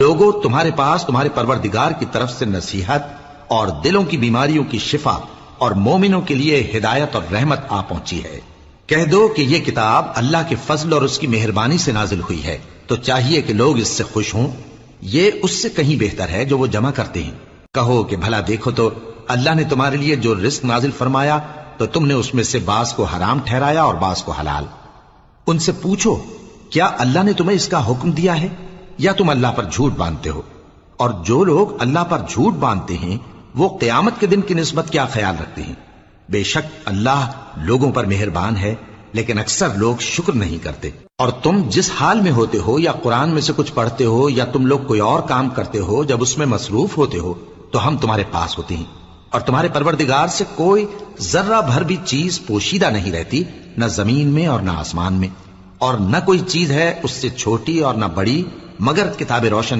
لوگوں تمہارے پاس تمہارے پروردگار کی طرف سے نصیحت اور دلوں کی بیماریوں کی شفا اور مومنوں کے لیے ہدایت اور رحمت آ پہنچی ہے۔ کہہ دو کہ یہ کتاب اللہ کے فضل اور اس کی مہربانی سے نازل ہوئی ہے، تو چاہیے کہ لوگ اس سے خوش ہوں، یہ اس سے کہیں بہتر ہے جو وہ جمع کرتے ہیں۔ کہو کہ بھلا دیکھو تو اللہ نے تمہارے لیے جو رزق نازل فرمایا تو تم نے اس میں سے بعض کو حرام ٹھہرایا اور بعض کو حلال۔ ان سے پوچھو کیا اللہ نے تمہیں اس کا حکم دیا ہے یا تم اللہ پر جھوٹ باندھتے ہو؟ اور جو لوگ اللہ پر جھوٹ باندھتے ہیں وہ قیامت کے دن کی نسبت کیا خیال رکھتے ہیں؟ بے شک اللہ لوگوں پر مہربان ہے، لیکن اکثر لوگ شکر نہیں کرتے۔ اور تم جس حال میں ہوتے ہو، یا قرآن میں سے کچھ پڑھتے ہو یا تم لوگ کوئی اور کام کرتے ہو، جب اس میں مصروف ہوتے ہو تو ہم تمہارے پاس ہوتے ہیں، اور تمہارے پروردگار سے کوئی ذرہ بھر بھی چیز پوشیدہ نہیں رہتی، نہ زمین میں اور نہ آسمان میں، اور نہ کوئی چیز ہے اس سے چھوٹی اور نہ بڑی مگر کتاب روشن